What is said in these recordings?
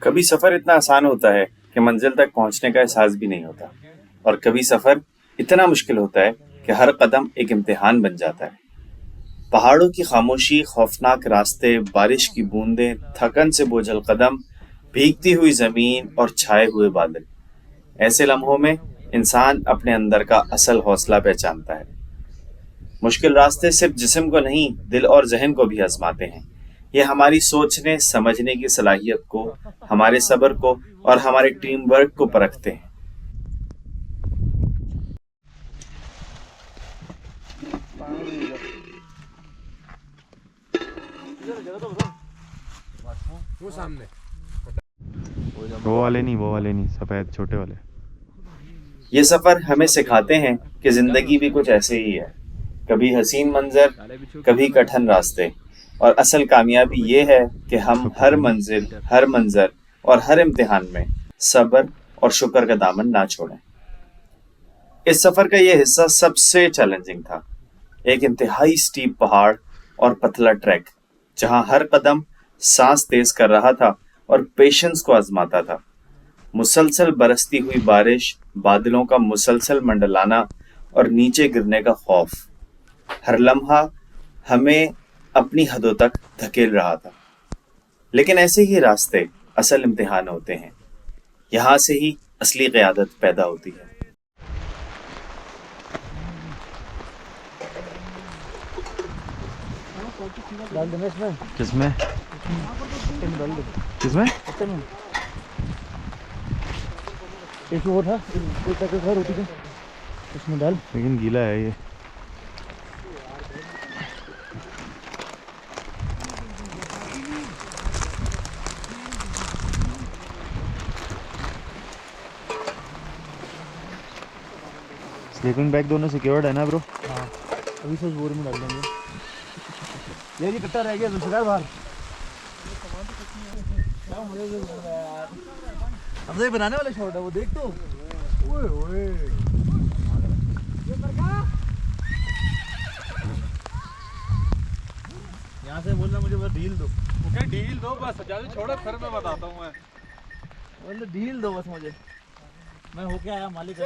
कभी सफर इतना आसान होता है कि मंजिल तक पहुंचने का एहसास भी नहीं होता और कभी सफर इतना मुश्किल होता है कि हर कदम एक इम्तिहान बन जाता है। पहाड़ों की खामोशी, खौफनाक रास्ते, बारिश की बूंदें, थकन से बोझल कदम, भीगती हुई जमीन और छाए हुए बादल। ऐसे लम्हों में इंसान अपने अंदर का असल हौसला पहचानता है। मुश्किल रास्ते सिर्फ जिस्म को नहीं, दिल और जहन को भी आजमाते हैं। ये हमारी सोचने समझने की सलाहियत को, हमारे सब्र को और हमारे टीम वर्क को परखते हैं। वो सामने वो वाले नहीं, सफेद छोटे वाले। ये सफर हमें सिखाते हैं कि जिंदगी भी कुछ ऐसे ही है। कभी हसीन मंजर, कभी कठिन रास्ते, और असल कामयाबी ये है कि हम शुक्र हर है। मंजिल, हर मंजर और हर इम्तिहान में सब्र और शुक्र का दामन ना छोड़ें। इस सफर का यह हिस्सा सबसे चैलेंजिंग था। एक इंतहाई स्टीप पहाड़ और पतला ट्रैक, जहां हर कदम सांस तेज कर रहा था और पेशेंस को आजमाता था। मुसलसल बरसती हुई बारिश, बादलों का मुसलसल मंडलाना और नीचे गिरने का खौफ, हर लम्हा हमें अपनी हदों तक धकेल रहा था। लेकिन ऐसे ही रास्ते असल इम्तिहान होते हैं। यहाँ से ही असली क़यादत पैदा होती है। डाल देना इसमें। किसमें डाल दे किसमें इसमें। एक और था, एक पैकेट था रोटी का, उसमें डाल। लेकिन गीला है ये। स्लीपिंग बैग दोनों सिक्योर्ड है ना ब्रो? हाँ, अभी से बोर में डाल देंगे। ये जी कट्टा रह गया दूसरा बाहर। अब तो बनाने वाला शॉट है वो, देख तो। ओए ओए, यहाँ से बोलना मुझे बस ढील दो। ओके डील दो बस, ज्यादा छोड़ो फिर मैं बताता हूँ। मैं बोल ढील दो बस मुझे, मैं होके आया मालिक।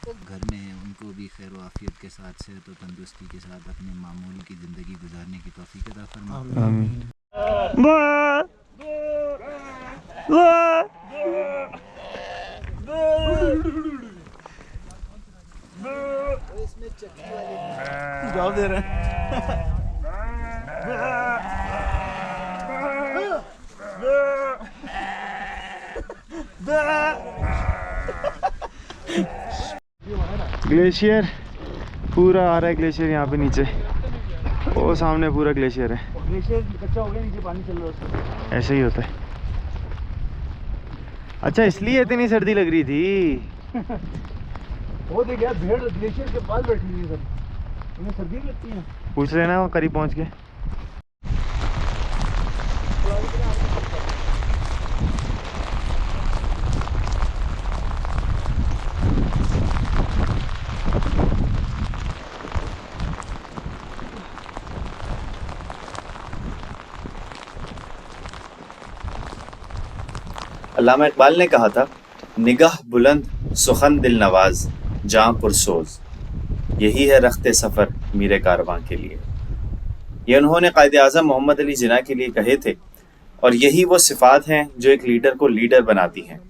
घर में हैं उनको भी खैर व आफियत के साथ, सेहत और तंदुरुस्ती के साथ अपने मामूल की ज़िंदगी गुजारने की तौफीक अता फरमाए। आमीन। जवाब दे रहे हैं। ग्लेशियर पूरा आ रहा है, ग्लेशियर यहाँ पे नीचे, वो सामने पूरा ग्लेशियर है। ग्लेशियर कच्चा हो गया, नीचे पानी चल रहा है उसका। ऐसे ही होता है। अच्छा, इसलिए इतनी सर्दी लग रही थी। वो देख यार, भेड़ ग्लेशियर के पास बैठी हुई है सब, उन्हें सर्दी भी लगती है। पूछ लेना वो करीब पहुँच के। अल्लामा इकबाल ने कहा था, निगाह बुलंद सुखन दिल नवाज जां पुरसोज, यही है रख्ते सफ़र मीरे कारवां के लिए। ये उन्होंने कायदे आज़म मोहम्मद अली जिन्ना के लिए कहे थे, और यही वो सिफ़ात हैं जो एक लीडर को लीडर बनाती हैं।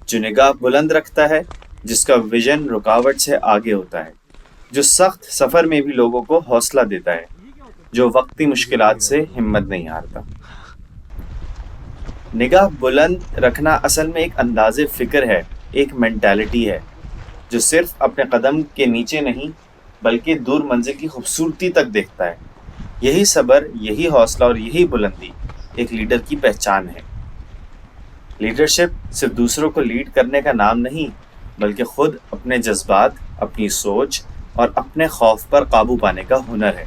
जो निगाह बुलंद रखता है, जिसका विजन रुकावट से आगे होता है, जो सख्त सफ़र में भी लोगों को हौसला देता है, जो वक्ती मुश्किलात से हिम्मत नहीं हारता। निगाह बुलंद रखना असल में एक अंदाज़े फ़िक्र है, एक मेंटालिटी है, जो सिर्फ अपने कदम के नीचे नहीं बल्कि दूर मंजिल की खूबसूरती तक देखता है। यही सब्र, यही हौसला और यही बुलंदी एक लीडर की पहचान है। लीडरशिप सिर्फ दूसरों को लीड करने का नाम नहीं, बल्कि खुद अपने जज्बात, अपनी सोच और अपने खौफ पर काबू पाने का हुनर है।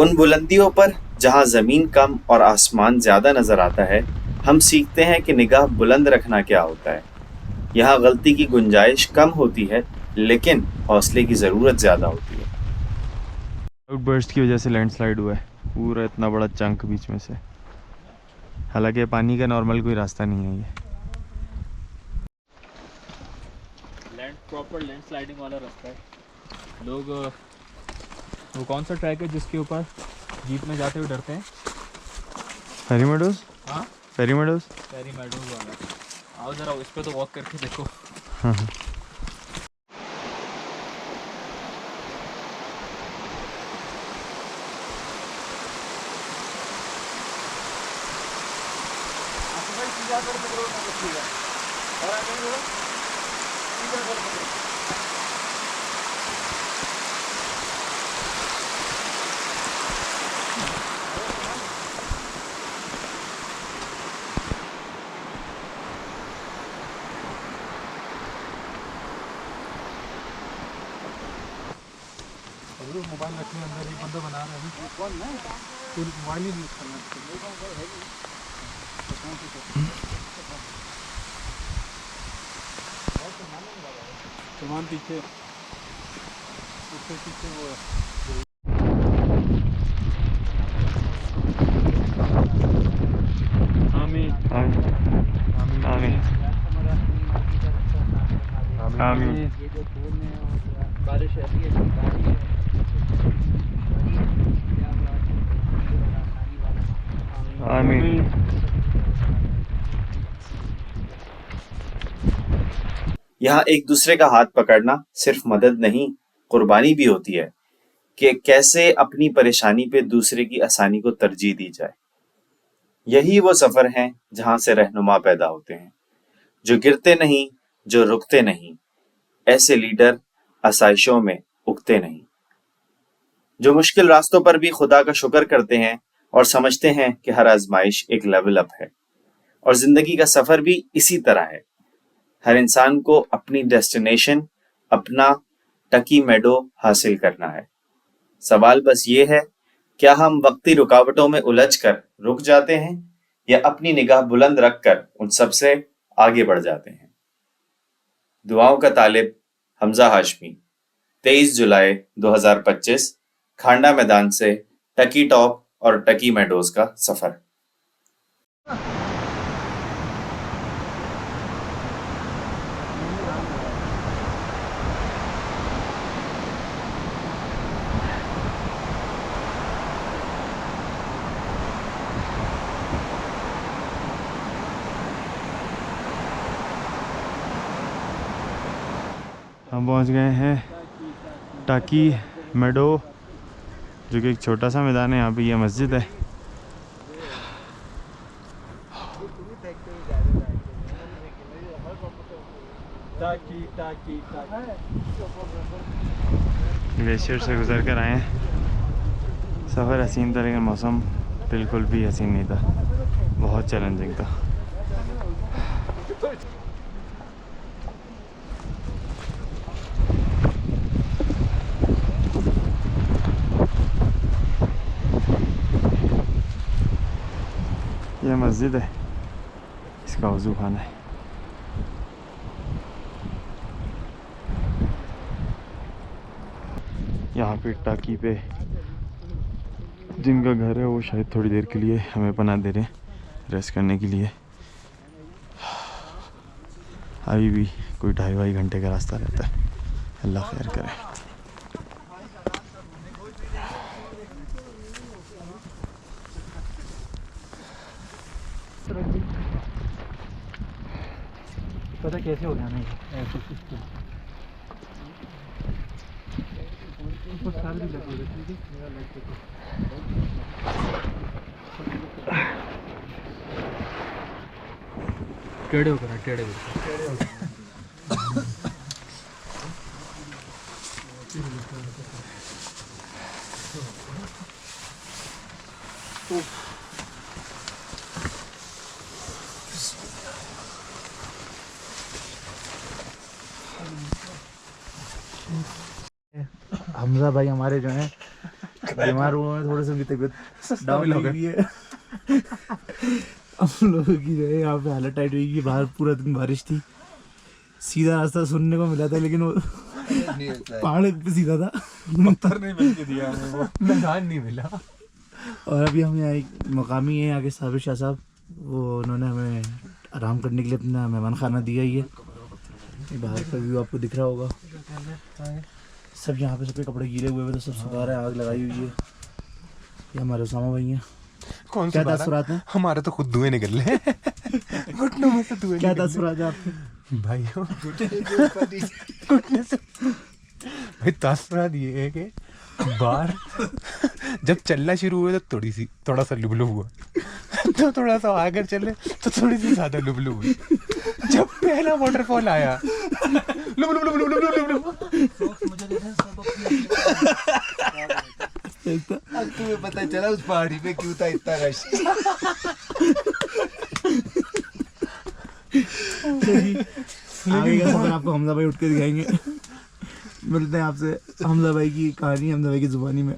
उन बुलंदियों पर जहाँ ज़मीन कम और आसमान ज़्यादा नज़र आता है, हम सीखते हैं कि निगाह बुलंद रखना क्या होता है। यहाँ गलती की गुंजाइश कम होती है, लेकिन हौसले की ज़रूरत ज़्यादा होती है। आउटबर्स्ट की वजह से लैंडस्लाइड हुआ है, पूरा इतना बड़ा चंक बीच में से। हालांकि पानी का नॉर्मल कोई रास्ता नहीं है ये। प्रॉपर लैंड स्लाइडिंग वाला रास्ता है। लोग वो कौन सा ट्रैक है जिसके ऊपर जीप में जाते हुए डरते हैं? फेरी मेडोज। हाँ, फेरी मेडोज। फेरी मेडोज वाला। आओ ज़रा इस पे तो वॉक करके देखो। हाँ। मोबाइल रखने अंदर एक बंदा बना रहा है। कौन है? कोई मोबाइल ही यूज करना। सामान पीछे, उसके पीछे वो है। आमीन आमीन आमीन। बारिश है आमीन। यहाँ एक दूसरे का हाथ पकड़ना सिर्फ मदद नहीं, कुर्बानी भी होती है कि कैसे अपनी परेशानी पे दूसरे की आसानी को तरजीह दी जाए। यही वो सफर हैं जहां से रहनुमा पैदा होते हैं, जो गिरते नहीं, जो रुकते नहीं। ऐसे लीडर आसाइशों में उगते नहीं, जो मुश्किल रास्तों पर भी खुदा का शुक्र करते हैं और समझते हैं कि हर आजमाइश एक लेवल अप है। और जिंदगी का सफर भी इसी तरह है। हर इंसान को अपनी डेस्टिनेशन, अपना टकी मेडो हासिल करना है। सवाल बस ये है, क्या हम वक्ती रुकावटों में उलझकर रुक जाते हैं या अपनी निगाह बुलंद रखकर उन सब से आगे बढ़ जाते हैं। दुआओं का तालिब हमजा हाशमी, 23 जुलाई 2025, खांडा मैदान से टकी टॉप और टकी मेडोज का सफर। हम पहुंच गए हैं टाकी मेडो, जो कि एक छोटा सा मैदान है। यहाँ पे ये मस्जिद है। ग्लेशियर से गुजर कर आए हैं। सफ़र हसीन था, लेकिन मौसम बिल्कुल भी हसीन नहीं था, बहुत चैलेंजिंग था। यह मस्जिद है, इसका वज़ू खाना है। यहाँ पे टाकी पे जिनका घर है वो शायद थोड़ी देर के लिए हमें पनाह दे रहे हैं रेस्ट करने के लिए। अभी भी कोई 2.5 घंटे का रास्ता रहता है। अल्लाह खैर करे। पता कैसे हो गया नहीं ऐसे सिस्टम टेढ़े होकर टेढ़े होकर हमजा भाई हमारे जो हैं बीमार हुए हैं, थोड़े से उनकी तबीयत डाउन हो गई है। हम लोगों की जो है यहाँ पे हालत टाइट हुई कि बाहर पूरा दिन बारिश थी। सीधा रास्ता सुनने को मिला था, लेकिन वो पहाड़ पे सीधा था, पत्थर नहीं मिल के दिया हमें, वो मैदान नहीं मिला। और अभी हम यहाँ एक मकामी है यहाँ के साबिर शाह साहब, वो उन्होंने हमें आराम करने के लिए अपना मेहमान खाना दिया ही है। ये बाहर का व्यू आपको दिख रहा होगा, सब यहाँ पे सबके कपड़े गीले हुए तो सब सुखा रहे हैं, आग लगाई हुई है। ये हमारे उसामा भाई हैं। कौन क्या सा तासुरात हैं? हमारे तो खुद धुएं निकल रहे हैं घुटनों में से धुएं क्या निकल तासुरात है आपके? रहे। भाइयों घुटने से भाई तासुरात ये है कि बाहर जब चलना शुरू हुआ तो थोड़ा सा लुबलुब हुआ, तो थोड़ा सा आगे चले तो थोड़ी सी ज्यादा लुबलुब हुई। जब पहला वाटरफॉल आया लुब लुब लुब लुब लुब लुब लुब। अब तुम्हें पता चला उस पहाड़ी पे क्यों था इतना रश। आगे का सफर आपको हमजा भाई उठ के दिखाएंगे। मिलते हैं आपसे हमजा भाई की कहानी हमजा भाई की जुबानी में।